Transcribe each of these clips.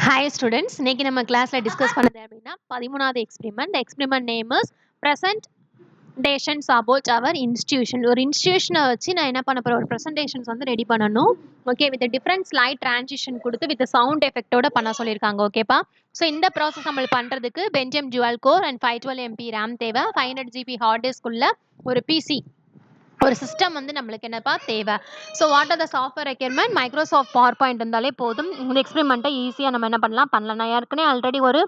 Hi students, இன்னைக்கு நம்ம கிளாஸ்ல டிஸ்கஸ் பண்ணது அப்படின்னா 13வது experiment name is presentations about our institution. ஒரு இன்ஸ்டிடியூஷனை வச்சு நான் என்ன பண்ண போறேன், ஒரு பிரசன்டேஷன்ஸ் வந்து ரெடி பண்ணணும். Okay, with different slide transition கொடுத்து வித் சவுண்ட் எஃபெக்டோட பண்ண சொல்லியிருக்காங்க. ஓகேப்பா, ஸோ இந்த ப்ராசஸ் நம்ம பண்ணுறதுக்கு Pentium dual core and 512 MB RAM தேவை. 500 GB ஹார்ட் டிஸ்க்குள்ள ஒரு பிசி, ஒரு சிஸ்டம் வந்து நம்மளுக்கு என்னப்பா தேவை. So what are the software requirement? Microsoft power point இருந்தாலே போதும். இந்த எக்ஸ்பெரிமெண்ட்டை ஈஸியாக நம்ம என்ன பண்ணலாம். நான் ஏற்கனவே ஆல்ரெடி ஒரு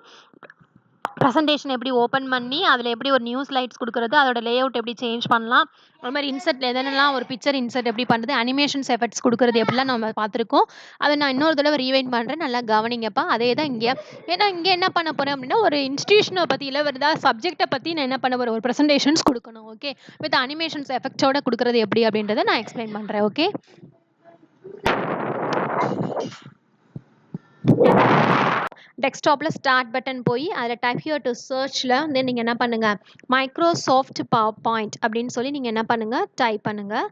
ப்ரெசன்டேஷன் எப்படி ஓப்பன் பண்ணி அதில் எப்படி ஒரு நியூ ஸ்லைட்ஸ் கொடுக்குறது, அதோட லே அவுட் எப்படி சேஞ்ச் பண்ணலாம், அது மாதிரி இன்சர்ட் எதனெல்லாம் ஒரு பிக்சர் இன்சர்ட் எப்படி பண்ணுறது, அனிமேஷன்ஸ் எஃபெக்ட்ஸ் கொடுக்குறது எப்படிலாம் நம்ம பார்த்துருக்கோம். அதை நான் இன்னொரு தடவை ரீவைண்ட் பண்ணுறேன், நல்லா கவனிங்கப்பா. அதே தான் இங்கே. ஏன்னா இங்கே என்ன பண்ண போகிறேன் அப்படின்னா, ஒரு இன்ஸ்டிடியூஷனை பற்றி இல்லை வேறு ஏதாவது சப்ஜெக்டை பற்றி நான் என்ன பண்ண போகிறேன், ஒரு ப்ரெசன்டேஷன்ஸ் கொடுக்கணும். ஓகே, வித் அனிமேஷன்ஸ் எஃபெக்ட்ஸோட கொடுக்குறது எப்படி அப்படின்றத நான் எக்ஸ்பிளைன் பண்ணுறேன். ஓகே, டெஸ்க்டாப்பில் ஸ்டார்ட் பட்டன் போய் அதில் டைப் ஹியர் டு சர்ச்சில் வந்து நீங்கள் என்ன பண்ணுங்கள், மைக்ரோசாஃப்ட் பவர் பாயிண்ட் அப்படின்னு சொல்லி நீங்கள் என்ன பண்ணுங்கள், டைப் பண்ணுங்கள்.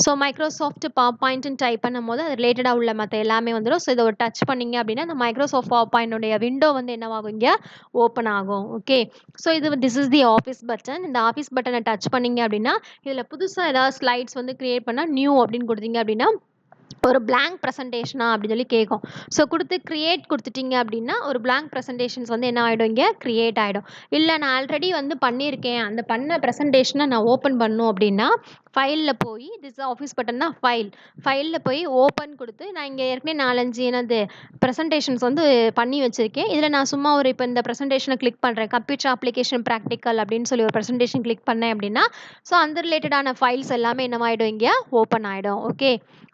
ஸோ மைக்ரோசாஃப்ட் பவர் பாயிண்ட்னு டைப் பண்ணும்போது அது ரிலேட்டடாக உள்ள மற்ற எல்லாமே வந்துடும். ஸோ இதை ஒரு டச் பண்ணிங்க அப்படின்னா அந்த மைக்ரோசாஃப்ட் பவர் பாயிண்டோடைய விண்டோ வந்து என்னவாகும், இங்கே ஓப்பன் ஆகும். Okay, so this is the office button. இந்த ஆஃபீஸ் பட்டனை டச் பண்ணிங்க அப்படின்னா இதில் புதுசாக ஏதாவது ஸ்லைட்ஸ் வந்து க்ரியேட் பண்ணால் நியூ அப்படின்னு கொடுத்தீங்க அப்படின்னா ஒரு blank ப்ரெசன்டேஷனா அப்படின்னு சொல்லி கேட்கும். ஸோ கொடுத்து கிரியேட் கொடுத்துட்டீங்க அப்படின்னா ஒரு blank ப்ரெசன்டேஷன்ஸ் வந்து என்ன ஆகிடும், இங்கே கிரியேட் ஆகிடும். இல்லை நான் ஆல்ரெடி வந்து பண்ணியிருக்கேன், அந்த பண்ண ப்ரெசன்டேஷனை நான் ஓப்பன் பண்ணும் அப்படின்னா ஃபைலில் போய் திஸ் ஆஃபீஸ் பட்டன் தான் ஃபைலில் போய் ஓப்பன் கொடுத்து நான் இங்கே ஏற்கனவே 4-5 என்னது ப்ரெசன்டேஷன்ஸ் வந்து பண்ணி வச்சுருக்கேன். இதில் நான் சும்மா ஒரு இப்போ இந்த ப்ரெசன்டேஷனை கிளிக் பண்ணுறேன், கம்ப்யூட்டர் அப்ளிகேஷன் ப்ராக்டிக்கல் அப்படின்னு சொல்லி ஒரு ப்ரெசன்டேஷன் கிளிக் பண்ணேன் அப்படின்னா ஸோ அந்த ரிலேட்டடான ஃபைல்ஸ் எல்லாமே என்னவாயிடும், இங்கே ஓப்பன் ஆகிடும். ஓகே,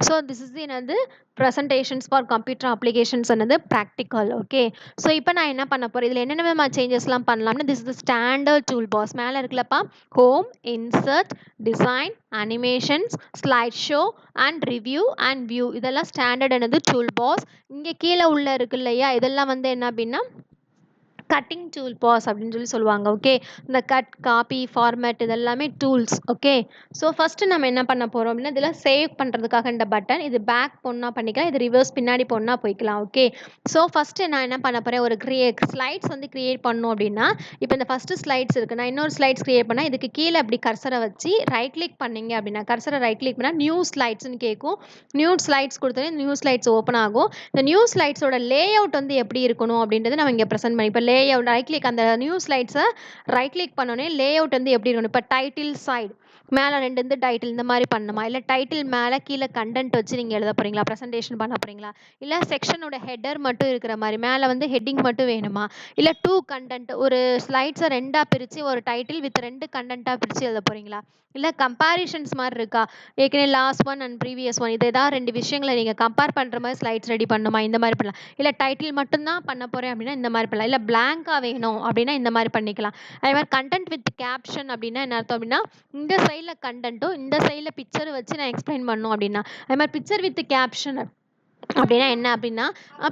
ஸோ திஸ் இஸ் என்னது ப்ரெசன்டேஷன்ஸ் ஃபார் கம்ப்யூட்டர் அப்ளிகேஷன்ஸ் என்னது ப்ராக்டிக்கல். ஓகே, ஸோ இப்போ நான் என்ன பண்ண போகிறேன், இதில் என்னென்ன சேஞ்சஸ்லாம் பண்ணலாம்னா this is standard tool box. மேலே இருக்குல்லப்பா, home, insert, design, animations, slide show and review and view, இதெல்லாம் ஸ்டாண்டர்ட் என்னது டூல் பாக்ஸ். இங்கே கீழே உள்ள இருக்கு இல்லையா, இதெல்லாம் வந்து என்ன அப்படின்னா கட்டிங் டூல் பாஸ் அப்படின்னு சொல்லி சொல்லுவாங்க. ஓகே, இந்த கட், காப்பி, ஃபார்மேட் இதெல்லாமே டூல்ஸ். ஓகே, ஸோ ஃபஸ்ட்டு நம்ம என்ன பண்ண போகிறோம் அப்படின்னா இதெல்லாம் சேவ் பண்ணுறதுக்காக இந்த பட்டன், இது பேக் போனா பண்ணிக்கலாம், இது ரிவர்ஸ் பின்னாடி போனா போய்க்கலாம். ஓகே, ஸோ ஃபஸ்ட்டு நான் என்ன பண்ண போகிறேன், ஒரு ஸ்லைட்ஸ் வந்து க்ரியேட் பண்ணணும் அப்படின்னா இப்போ இந்த ஃபஸ்ட்டு ஸ்லைட்ஸ் இருக்குது, நான் இன்னொரு ஸ்லைட்ஸ் க்ரியேட் பண்ணால் இதுக்கு கீழே அப்படி கர்சரை வச்சு ரைட் கிளிக் பண்ணிங்க அப்படின்னா கர்சரை ரைட் கிளிக் பண்ணால் நியூ ஸ்லைட்ஸ்னு கேட்கும். நியூ ஸ்லைட்ஸ் கொடுத்தோன்னே நியூ ஸ்லைட்ஸ் ஓப்பன் ஆகும். இந்த நியூ ஸ்லைட்ஸோட லே அவுட் வந்து எப்படி இருக்கணும் அப்படின்றத நம்ம இங்கே ப்ரெசென்ட் பண்ணி, இப்போ லே அவுட் ரைட் கிளிக், அந்த நியூ ஸ்லைட்ஸை ரைட் கிளிக் பண்ணோன்னே லே அவுட் வந்து எப்படி இருக்கணும், இப்போ டைட்டில் சைடு மேலே 2 வந்து டைட்டில் இந்த மாதிரி பண்ணணுமா, இல்லை டைட்டில் மேலே கீழே கண்டென்ட் வச்சு நீங்கள் எழுத போகிறீங்களா, ப்ரெசன்டேஷன் பண்ண போகிறீங்களா, இல்லை செக்ஷனோட ஹெட்டர் மட்டும் இருக்கிற மாதிரி மேலே வந்து ஹெட்டிங் மட்டும் வேணுமா, இல்லை 2 கண்டென்ட் ஒரு ஸ்லைட்ஸை 2ஆக பிரித்து ஒரு டைட்டில் வித் 2 கண்டென்ட்டாக பிரித்து எழுத போகிறீங்களா, இல்லை கம்பேரிஷன்ஸ் மாதிரி இருக்கா, ஏற்கனவே last one and previous one இது ஏதாவது 2 விஷயங்களை நீங்கள் கம்பேர் பண்ணுற மாதிரி ஸ்லைட்ஸ் ரெடி பண்ணணுமா, இந்த மாதிரி பண்ணலாம். இல்லை டைட்டில் மட்டும்தான் பண்ண போகிறேன் அப்படின்னா இந்த மாதிரி பண்ணலாம். இல்லை பிளாங்காக வேணும் அப்படின்னா இந்த மாதிரி பண்ணிக்கலாம். அதே மாதிரி கண்டென்ட் வித் கேப்ஷன் அப்படின்னா என்ன அர்த்தம் அப்படின்னா இந்த சைடில் கண்டென்ட்டும் இந்த சைடில் பிக்சர் வச்சு நான் எக்ஸ்பிளைன் பண்ணணும் அப்படின்னா, அதே மாதிரி பிக்சர் வித் கேப்ஷன் அப்படின்னா என்ன அப்படின்னா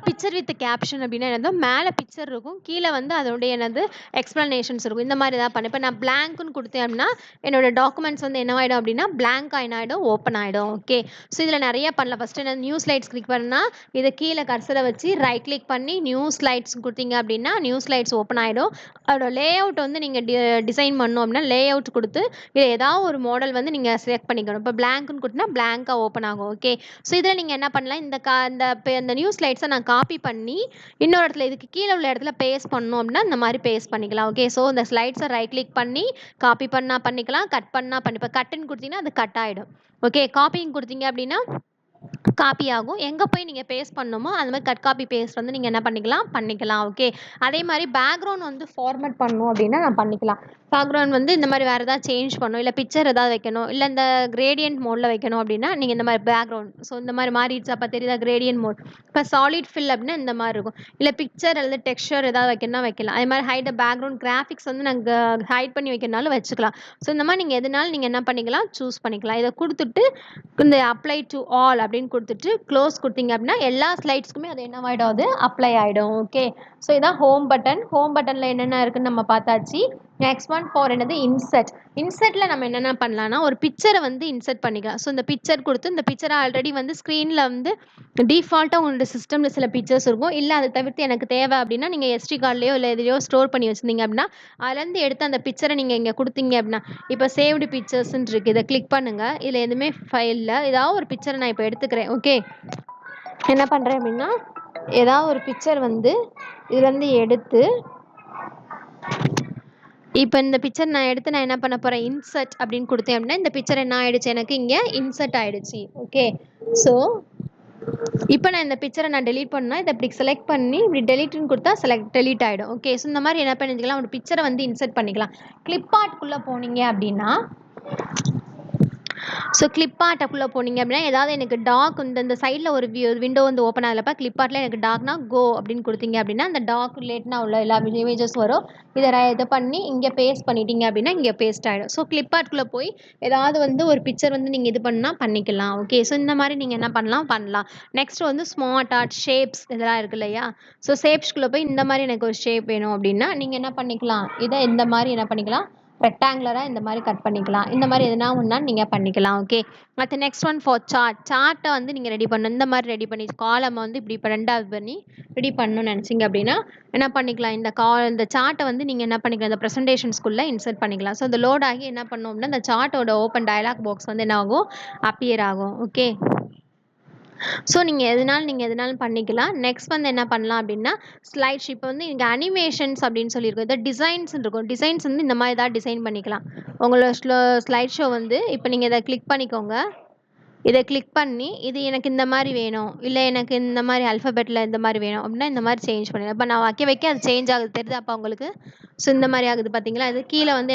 பிக்சர் வித் கேப்ஷன் அப்படின்னா என்னது, மேலே பிக்சர் இருக்கும், கீழே வந்து அதோடைய என்னது எக்ஸ்ப்ளனேஷன்ஸ் இருக்கும். இந்த மாதிரி தான் பண்ணேன். இப்போ நான் பிளாங்க்னு கொடுத்தேன் அப்படின்னா என்னோட டாக்குமெண்ட்ஸ் வந்து என்னவாயிடும் அப்படின்னா பிளாங்க் ஆயிடும், ஓப்பன் ஆகிடும். ஓகே, ஸோ இதில் நிறைய பண்ணலாம். ஃபஸ்ட்டு என்ன நியூ ஸ்லைட்ஸ் கிளிக் பண்ணால் இதை கீழே கர்சரை வச்சு ரைட் கிளிக் பண்ணி நியூ ஸ்லைட்ஸ் கொடுத்தீங்க அப்படின்னா நியூ ஸ்லைட்ஸ் ஓப்பன் ஆகிடும். அதோட லே அவுட் வந்து நீங்கள் டிசைன் பண்ணணும் அப்படின்னா லே அவுட் கொடுத்து இதில் ஏதாவது ஒரு மாடல் வந்து நீங்கள் செலக்ட் பண்ணிக்கணும். இப்போ பிளாங்க்னு கொடுத்தா பிளாங்காக ஓப்பன் ஆகும். ஓகே, ஸோ இதில் நீங்கள் என்ன பண்ணலாம், இந்த நியூ ஸ்லைட்ஸை நான் காப்பி பண்ணி இன்னொரு இடத்துல இதுக்கு கீழே உள்ள இடத்துல பேஸ்ட் பண்ணணும் அப்படின்னா இந்த மாதிரி பேஸ்ட் பண்ணிக்கலாம். ஓகே, ஸோ இந்த ஸ்லைட்ஸை ரைட் கிளிக் பண்ணி காப்பி பண்ணால் பண்ணிக்கலாம், கட் பண்ணால் பண்ணிப்பேன். கட்டுன்னு கொடுத்தீங்கன்னா அது கட் ஆகிடும். ஓகே, காப்பின்னு கொடுத்தீங்க அப்படின்னா காப்பி ஆகும். எங்கே போய் நீங்கள் பேஸ்ட் பண்ணணுமோ அந்த மாதிரி கட் காப்பி பேஸ்ட் வந்து நீங்கள் என்ன பண்ணிக்கலாம். ஓகே, அதே மாதிரி பேக்ரவுண்ட் வந்து ஃபார்மேட் பண்ணணும் அப்படின்னா நான் பண்ணிக்கலாம். பேக்ரவுண்ட் வந்து இந்த மாதிரி வேறு ஏதாவது சேஞ்ச் பண்ணணும், இல்லை பிக்சர் ஏதாவது வைக்கணும், இல்லை இந்த கிரேடியன்ட் மோடில் வைக்கணும் அப்படின்னா நீங்கள் இந்த மாதிரி பேக்ரவுண்ட் ஸோ இந்த மாதிரி மாறிடுச்சு அப்போ தெரியுதா கிரேடியன்ட் மோட். இப்போ சாலிட் ஃபில் அப்படின்னா இந்த மாதிரி இருக்கும். இல்லை பிக்சர் அல்லது டெக்ஸ்சர் ஏதாவது வைக்கணும்னா வைக்கலாம். அதே மாதிரி ஹைட் பேக்ரவுண்ட் கிராஃபிக்ஸ் வந்து நாங்கள் ஹைட் பண்ணி வைக்கிறனாலும் வச்சுக்கலாம். ஸோ இந்த மாதிரி நீங்கள் எதுனாலும் நீங்கள் என்ன பண்ணிக்கலாம், சூஸ் பண்ணிக்கலாம். இதை கொடுத்துட்டு இந்த அப்ளை டு ஆல் அப்படின்னு கொடுத்துட்டு க்ளோஸ் கொடுத்தீங்க அப்படின்னா எல்லா ஸ்லைட்ஸ்க்குமே அது என்னவாயிடும், அது அப்ளை ஆகிடும். ஓகே, ஸோ இதான் ஹோம் பட்டன். ஹோம் பட்டனில் என்னென்ன இருக்குன்னு நம்ம பார்த்தாச்சு. நெக்ஸ்ட் ஒன் ஃபார் என்னது இன்சர்ட். இன்சர்ட்டில் நம்ம என்னென்ன பண்ணலாம்னா ஒரு பிக்சரை வந்து இன்சர்ட் பண்ணிக்கலாம். ஸோ இந்த பிக்சர் கொடுத்து இந்த பிக்சரை ஆல்ரெடி வந்து ஸ்க்ரீனில் வந்து டிஃபால்ட்டாக உங்களோட சிஸ்டமில் சில பிக்சர்ஸ் இருக்கும். இல்லை அதை தவிர்த்து எனக்கு தேவை அப்படின்னா நீங்கள் எஸ்டி கார்ட்லேயோ இல்லை எதுலையோ ஸ்டோர் பண்ணி வச்சுருந்தீங்க அப்படின்னா அதுலேருந்து எடுத்து அந்த பிக்சரை நீங்கள் இங்கே கொடுத்தீங்க அப்படின்னா இப்போ சேவ்டு பிக்சர்ஸ்ன்னு இருக்குது, இதை கிளிக் பண்ணுங்கள். இதில் எதுவுமே ஃபைலில் ஏதாவது ஒரு பிக்சரை நான் இப்போ எடுத்துக்கிறேன். ஓகே, என்ன பண்ணுறேன் அப்படின்னா ஏதாவது ஒரு பிக்சர் வந்து இதுலேருந்து எடுத்து இப்போ இந்த பிக்சர் நான் எடுத்து நான் என்ன பண்ண போகிறேன், இன்சர்ட் அப்படின்னு கொடுத்தேன் அப்படின்னா இந்த பிக்சர் என்ன ஆயிடுச்சு, எனக்கு இங்கே இன்சர்ட் ஆயிடுச்சு. ஓகே, ஸோ இப்போ நான் இந்த பிக்சரை நான் டெலீட் பண்ணால் இதை இப்படி செலக்ட் பண்ணி இப்படி டெலீட்னு கொடுத்தா டெலீட் ஆகிடும். ஓகே, ஸோ இந்த மாதிரி என்ன பண்ணிக்கலாம், ஒரு பிக்சரை வந்து இன்சர்ட் பண்ணிக்கலாம். கிளிப் ஆர்ட்குள்ளே போனீங்க அப்படின்னா ஸோ கிளிப் ஆர்ட்டுக்குள்ளே போனீங்க அப்படின்னா ஏதாவது எனக்கு டாக் இந்த சைடில் ஒரு விண்டோ வந்து ஓப்பன் ஆகலப்பா. கிளிப் ஆர்ட்டில் எனக்கு டாக்னா கோ அப்படின்னு கொடுத்தீங்க அப்படின்னா அந்த டாக் ரிலேட்னா உள்ள எல்லா இமேஜஸ் வரும். இதை பண்ணி இங்கே பேஸ்ட் பண்ணிட்டீங்க அப்படின்னா இங்கே பேஸ்ட் ஆகிடும். ஸோ கிளிப் ஆர்ட்டுக்குள்ளே போய் ஏதாவது வந்து ஒரு பிக்சர் வந்து நீங்கள் இது பண்ணால் பண்ணிக்கலாம். ஓகே, ஸோ இந்த மாதிரி நீங்கள் என்ன பண்ணலாம். நெக்ஸ்ட் வந்து ஸ்மார்ட் ஆர்ட், ஷேப்ஸ் இதெல்லாம் இருக்கு இல்லையா. ஸோ ஷேப்ஸ்குள்ளே போய் இந்த மாதிரி எனக்கு ஒரு ஷேப் வேணும் அப்படின்னா நீங்கள் என்ன பண்ணிக்கலாம், இதை இந்த மாதிரி என்ன பண்ணிக்கலாம், ரெக்டாங்குலராக இந்த மாதிரி கட் பண்ணிக்கலாம். இந்த மாதிரி எதுனா ஒன்றா நீங்கள் பண்ணிக்கலாம். ஓகே, அடுத்து நெக்ஸ்ட் ஒன் ஃபார் சார்ட்டை வந்து நீங்கள் ரெடி பண்ணணும். இந்த மாதிரி ரெடி பண்ணி காலம் வந்து இப்படி இப்போ ரெண்டாவது பண்ணி ரெடி பண்ணணும்னு நினச்சிங்க அப்படின்னா என்ன பண்ணிக்கலாம், இந்த சார்ட்டை வந்து நீங்கள் என்ன பண்ணிக்கலாம், இந்த ப்ரெசன்டேஷன்ஸ்குள்ளே இன்சர்ட் பண்ணிக்கலாம். ஸோ இந்த லோட் ஆகி என்ன பண்ணோம் அப்படின்னா இந்த சார்ட்டோட ஓப்பன் டயலாக் பாக்ஸ் வந்து என்ன ஆகும், அப்பியர் ஆகும். ஓகே, ஸோ நீங்கள் எதுனாலும் பண்ணிக்கலாம். நெக்ஸ்ட் வந்து என்ன பண்ணலாம் அப்படின்னா ஸ்லைட்ஸ். இப்போ வந்து இங்கே அனிமேஷன்ஸ் அப்படின்னு சொல்லியிருக்கோம். இதை டிசைன்ஸ் இருக்கும். டிசைன்ஸ் வந்து இந்த மாதிரி தான் டிசைன் பண்ணிக்கலாம். உங்களோட ஸ்லைட் ஷோ வந்து இப்போ நீங்கள் இதை கிளிக் பண்ணிக்கோங்க. இதை கிளிக் பண்ணி இது எனக்கு இந்த மாதிரி வேணும், இல்லை எனக்கு இந்த மாதிரி அல்ஃபபெட்டில் இந்த மாதிரி வேணும் அப்படின்னா இந்த மாதிரி சேஞ்ச் பண்ணிடலாம். இப்போ நான் வைக்க அது சேஞ்ச் ஆகுது தெரியுது அப்போ உங்களுக்கு. ஸோ இந்த மாதிரி ஆகுது பார்த்தீங்களா, இது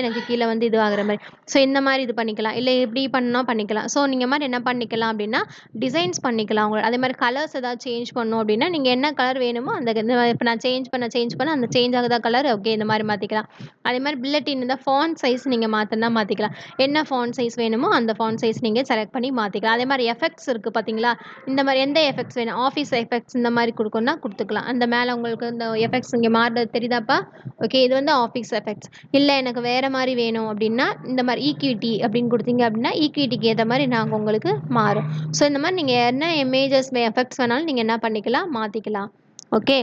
எனக்கு கீழே வந்து இது ஆகுற மாதிரி. ஸோ இந்த மாதிரி இது பண்ணிக்கலாம், இல்லை இப்படி பண்ணால் பண்ணிக்கலாம். ஸோ நீங்கள் மாதிரி என்ன பண்ணிக்கலாம் அப்படின்னா டிசைன்ஸ் பண்ணிக்கலாம். உங்களுக்கு அதே மாதிரி கலர்ஸ் ஏதாவது சேஞ்ச் பண்ணணும் அப்படின்னா நீங்கள் என்ன கலர் வேணுமோ அந்த இப்போ நான் சேஞ்ச் பண்ண அந்த சேஞ்ச் ஆகுதா கலர். ஓகே, இந்த மாதிரி மாற்றிக்கலாம். அதே மாதிரி பில்லட்டின் இந்த ஃபாண்ட் சைஸ் நீங்கள் மாற்றினா மாற்றிக்கலாம். என்ன ஃபாண்ட் சைஸ் வேணுமோ அந்த ஃபாண்ட் சைஸ் நீங்கள் செலக்ட் பண்ணி மாற்றிக்கலாம். அதே மாதிரி எஃபெக்ட்ஸ் இருக்குது பார்த்தீங்களா, இந்த மாதிரி எந்த எஃபெக்ட்ஸ் வேணும், ஆஃபீஸ் எஃபெக்ட்ஸ் இந்த மாதிரி கொடுக்கணும்னா கொடுத்துக்கலாம். அந்த மேலே உங்களுக்கு இந்த எஃபெக்ட்ஸ் இங்கே மாறுறது தெரியுதாப்பா. ஓகே, இது வந்து ஆஃபீஸ் எஃபெக்ட்ஸ். இல்லை எனக்கு வேறு மாதிரி வேணும் அப்படின்னா இந்த மாதிரி ஈக்விட்டி அப்படின்னு கொடுத்தீங்க அப்படின்னா ஈக்விட்டிக்கு ஏற்ற மாதிரி நாங்கள் உங்களுக்கு மாறும். ஸோ இந்த மாதிரி நீங்கள் என்ன இமேஜஸ் எஃபெக்ட்ஸ் வேணாலும் நீங்கள் என்ன பண்ணிக்கலாம், மாற்றிக்கலாம். ஓகே,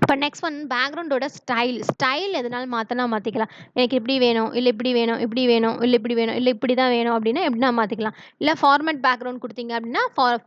இப்போ நெக்ஸ்ட் ஒன் பேக்ரவுண்டோட ஸ்டைல் எதனாலும் மாற்றிக்கலாம். எனக்கு இப்படி வேணும், இல்லை இப்படி வேணும், இப்படி வேணும், இல்லை இப்படி வேணும், இல்லை இப்படி தான் வேணும் அப்படின்னா எப்படின்னா மாற்றிக்கலாம். இல்லை ஃபார்மேட் பேக்ரவுண்ட் கொடுத்தீங்க அப்படின்னா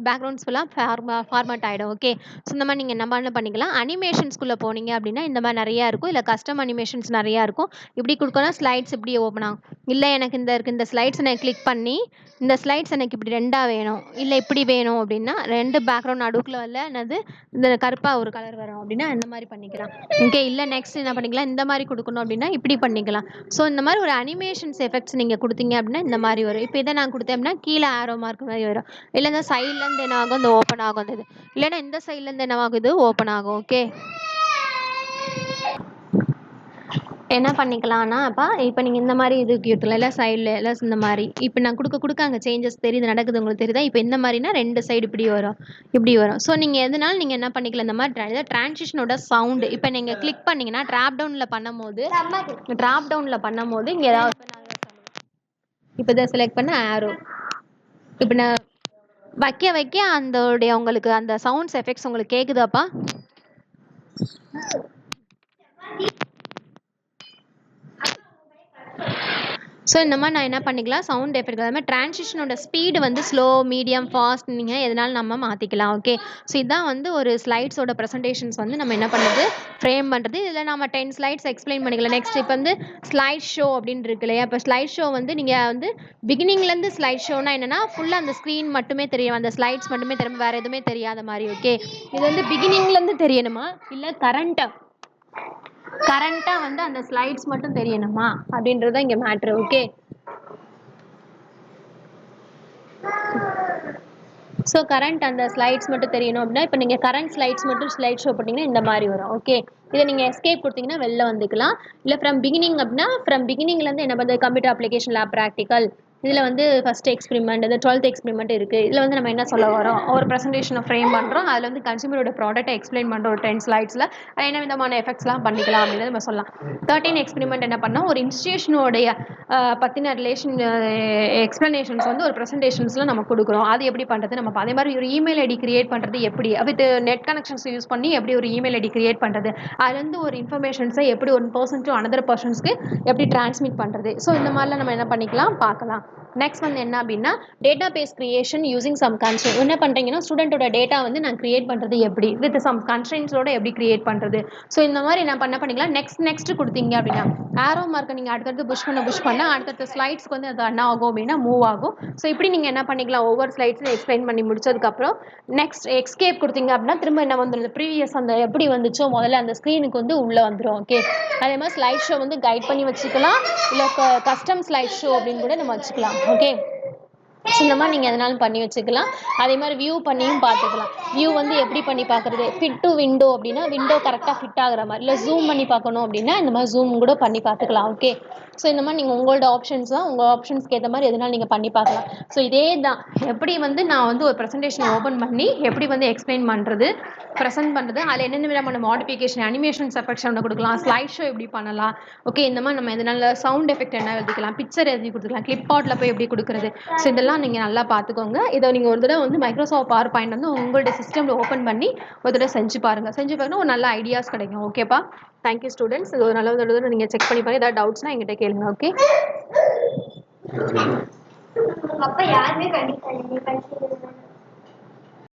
பேக்ரவுண்ட்ஸ் ஃபுல்லாக ஃபார்மேட் ஆகிடும். ஓகே, ஸோ இந்த மாதிரி நீங்கள் என்ன பண்ணிக்கலாம். அனிமேஷன்ஸ்குள்ளே போனீங்க அப்படின்னா இந்த மாதிரி நிறையா இருக்கும். இல்லை கஸ்டம் அனிமேஷன்ஸ் நிறையா இருக்கும். இப்படி கொடுக்கணும் ஸ்லைட்ஸ் இப்படி ஓப்பன் ஆகும். இல்லை எனக்கு இந்த ஸ்லைட்ஸ் நான் கிளிக் பண்ணி இந்த ஸ்லைட்ஸ் எனக்கு இப்படி ரெண்டாக வேணும், இல்லை இப்படி வேணும் அப்படின்னா ரெண்டு பேக்ரவுண்ட் நடுவுக்குள்ள வரல என்னது இந்த கருப்பாக ஒரு கலர் வரும் அப்படின்னா இந்த மாதிரி பண்ணிக்கலாம். ஓகே, இல்லை நெக்ஸ்ட் என்ன பண்ணிக்கலாம், இந்த மாதிரி கொடுக்கணும் அப்படின்னா இப்படி பண்ணிக்கலாம். ஸோ இந்த மாதிரி ஒரு அனிமேஷன்ஸ் எஃபெக்ட்ஸ் நீங்கள் கொடுத்தீங்க அப்படின்னா இந்த மாதிரி வரும். இப்போ இதை நான் கொடுத்தேன் அப்படின்னா கீழே ஆரோ மார்க் மாதிரி வரும். இல்லை இந்த சைட்லேருந்து என்ன ஆகும், இந்த ஓப்பன் ஆகும். இது இல்லைன்னா இந்த சைட்லேருந்து என்ன ஆகுது, ஓப்பன் ஆகும். ஓகே, என்ன பண்ணிக்கலாம்னா இப்போ நீங்கள் இந்த மாதிரி இது கொடுத்துக்கலாம். இல்லை சைடில் எல்லாம் இந்த மாதிரி இப்போ நான் கொடுக்க அங்கே சேஞ்சஸ் தெரியுது நடக்குது உங்களுக்கு தெரியுதா. இப்போ இந்த மாதிரினா ரெண்டு சைடு இப்படி வரும். ஸோ நீங்கள் எதனாலும் நீங்கள் என்ன பண்ணிக்கலாம், இந்த மாதிரி டிரான்சிஷனோட சவுண்டு இப்போ நீங்கள் கிளிக் பண்ணிங்கன்னா ட்ராப் டவுனில் பண்ணும்போது இங்கே ஏதாவது இப்போ இதை செலக்ட் பண்ண ஆரோ இப்போ நான் வைக்க அதோடைய உங்களுக்கு அந்த சவுண்ட்ஸ் எஃபெக்ட்ஸ் உங்களுக்கு கேட்குதாப்பா. ஸோ இந்த மாதிரி நான் என்ன பண்ணிக்கலாம், சவுண்ட் எஃபெக்ட் அது மாதிரி டிரான்சிஷனோட ஸ்பீடு வந்து ஸ்லோ, மீடியம், ஃபாஸ்ட் நீங்கள் எதனாலும் நம்ம மாற்றிக்கலாம். ஓகே, ஸோ இதான் வந்து ஒரு ஸ்லைட்ஸோட ப்ரெசன்டேஷன்ஸ் வந்து நம்ம என்ன பண்ணுறது, ஃப்ரேம் பண்ணுறது. இதில் நம்ம 10 ஸ்லைட்ஸ் எக்ஸ்பிளைன் பண்ணிக்கலாம். நெக்ஸ்ட் இப்போ வந்து ஸ்லைட் ஷோ அப்படின்னு இருக்கு இல்லையா. இப்போ ஸ்லைட் ஷோ வந்து நீங்கள் வந்து பிகினிங்லேருந்து ஸ்லைட் ஷோனா என்னென்னா ஃபுல்லாக அந்த ஸ்க்ரீன் மட்டுமே தெரியும், அந்த ஸ்லைட்ஸ் மட்டுமே தெரியும், வேறு எதுவுமே தெரியாத மாதிரி. ஓகே, இது வந்து பிகினிங்லேருந்து தெரியணுமா இல்லை கரண்ட்டாக வந்து அந்த ஸ்லைட்ஸ் மட்டும் தெரியணுமா அப்படின்றது தான் இங்கே மேட்ரு. ஓகே, ஸோ கரண்ட் அந்த ஸ்லைட்ஸ் மட்டும் தெரியணும் அப்படின்னா இப்போ நீங்கள் கரண்ட் ஸ்லைட்ஸ் மட்டும் ஸ்லைட் ஷோ பண்ணிங்கன்னா இந்த மாதிரி வரும். ஓகே, இதை நீங்கள் எஸ்கேப் கொடுத்தீங்கன்னா வெளில வந்துக்கலாம். இல்லை ஃப்ரம் பிகினிங் அப்படின்னா ஃப்ரம் பிகினிங்லேருந்து என்ன பண்ணுறது, கம்ப்யூட்டர் அப்ளிகேஷன் லேப் ப்ராக்டிக்கல், இதில் வந்து ஃபஸ்ட் எக்ஸ்பெரிமெண்ட் இது 12th எக்ஸ்பெரிமெண்ட் இருக்குது. இதில் வந்து நம்ம என்ன சொல்ல வரோம், ஒரு ப்ரெசன்டேஷனை ஃப்ரேம் பண்ணுறோம். அதில் வந்து கன்சியூமரோட ப்ராடக்ட்டை எக்ஸ்பிளைன் பண்ணுறோம் ஒரு 10 ஸ்லைட்ஸில். என்ன விதமான எஃபெக்ட்ஸ்லாம் பண்ணிக்கலாம் அப்படின்னு நம்ம சொல்லலாம். 13 எக்ஸ்பெரிமெண்ட் என்ன பண்ணோம், ஒரு இன்ஸ்டியூஷனோடைய பற்றின ரிலேஷன் எக்ஸ்ப்ளனேஷன்ஸ் வந்து ஒரு ப்ரெசன்டேஷன்ஸில் நம்ம கொடுக்குறோம். அது எப்படி பண்ணுறது நம்ம அதே மாதிரி ஒரு இமெயில் ஐடி கிரியேட் பண்ணுறது எப்படி, வித் நெட் கனெக்ஷன்ஸ் யூஸ் பண்ணி எப்படி ஒரு இமெயில் ஐடி கிரியேட் பண்ணுறது, அதுலேருந்து ஒரு இன்ஃபர்மேஷன்ஸை எப்படி ஒரு பர்சன் டு அனதர் பர்சன்ஸ்க்கு எப்படி டிரான்ஸ்மிட் பண்ணுறது. ஸோ இந்த மாதிரிலாம் நம்ம என்ன பண்ணிக்கலாம் பார்க்கலாம். நெக்ஸ்ட் வந்து என்ன அப்படின்னா database creation using some constrain. என்ன பண்ணுறீங்கன்னா ஸ்டூடெண்ட்டோட டேட்டா வந்து நான் கிரியேட் பண்ணுறது எப்படி, வித் சம் கன்ஸ்ட்ரெயின்ஸோட எப்படி கிரியேட் பண்ணுறது. ஸோ இந்த மாதிரி என்ன பண்ணிக்கலாம். நெக்ஸ்ட் கொடுத்தீங்க அப்படின்னா ஆரோ மார்க்கை நீங்கள் அடுத்தடுத்து புஷ் பண்ண அடுத்தடுத்த ஸ்லைட்ஸ்க்கு வந்து அது என்ன ஆகும் அப்படின்னா மூவ் ஆகும். ஸோ இப்படி நீங்கள் என்ன பண்ணிக்கலாம், ஒவ்வொரு ஸ்லைட்ஸும் எக்ஸ்பிளைன் பண்ணி முடிச்சதுக்கப்புறம் நெக்ஸ்ட் எஸ்கேப் கொடுத்தீங்க அப்படின்னா திரும்ப என்ன வந்துடும், ப்ரீவியஸ் அந்த எப்படி வந்துச்சோ முதல்ல அந்த ஸ்க்ரீனுக்கு வந்து உள்ளே வந்துடும். ஓகே, அதே மாதிரி ஸ்லைட் ஷோ வந்து கைட் பண்ணி வச்சுக்கலாம், இல்லை கஸ்டம் ஸ்லைட் ஷோ அப்படின்னு கூட நம்ம வச்சுக்கலாம். ஓகே, இந்த மாதிரி நீங்கள் எதனாலும் பண்ணி வச்சுக்கலாம். அதே மாதிரி வியூ பண்ணியும் பார்த்துக்கலாம். வியூ வந்து எப்படி பண்ணி பார்க்குறது, ஃபிட் டு விண்டோ அப்படின்னா விண்டோ கரெக்டாக ஃபிட் ஆகிற மாதிரி, இல்லை ஜூம் பண்ணி பார்க்கணும் அப்படின்னா இந்த மாதிரி ஜூம் கூட பண்ணி பார்த்துக்கலாம். ஓகே, ஸோ இந்த மாதிரி நீங்கள் உங்களோட ஆப்ஷன்ஸ் தான், உங்கள் ஆப்ஷன்ஸ்க்கு ஏற்ற மாதிரி எதனாலும் நீங்கள் பண்ணி பார்க்கலாம். ஸோ இதே தான் எப்படி வந்து நான் வந்து ஒரு ப்ரெசன்டேஷன் ஓப்பன் பண்ணி எப்படி வந்து எக்ஸ்பிளைன் பண்ணுறது, ப்ரெசென்ட் பண்ணுறது, அதில் என்னென்ன விதமான மாடிஃபிகேஷன் அனிமேஷன்ஸ் எஃபெக்ட்ஸ் ஒன்று கொடுக்கலாம், ஸ்லைட் ஷோ எப்படி பண்ணலாம். ஓகே, இந்த மாதிரி நம்ம எதனால சவுண்ட் எஃபெக்ட் என்ன எழுதிக்கலாம், பிக்சர் எழுதி கொடுத்துக்கலாம், கிளிப் ஆர்ட்டில் போய் எப்படி கொடுக்குறது. ஸோ இதெல்லாம் நீங்கள் நல்லா பார்த்துக்கோங்க. இதை நீங்கள் ஒரு தடவை வந்து மைக்ரோசாஃப்ட் பவர் பாயிண்ட் வந்து உங்களுடைய சிஸ்டமில் ஓப்பன் பண்ணி ஒரு தடவை செஞ்சு பாருங்கள். ஒரு நல்ல ஐடியாஸ் கிடைக்கும். ஓகேப்பா, தேங்க்யூ ஸ்டூடெண்ட்ஸ். இது ஒரு நல்ல தடவை நீங்கள் செக் பண்ணி பாருங்கள். ஏதாவது டவுட்ஸ்னால் எங்கிட்ட கேளுங்க. ஓகே, அப்போ யாருமே கண்டிப்பாக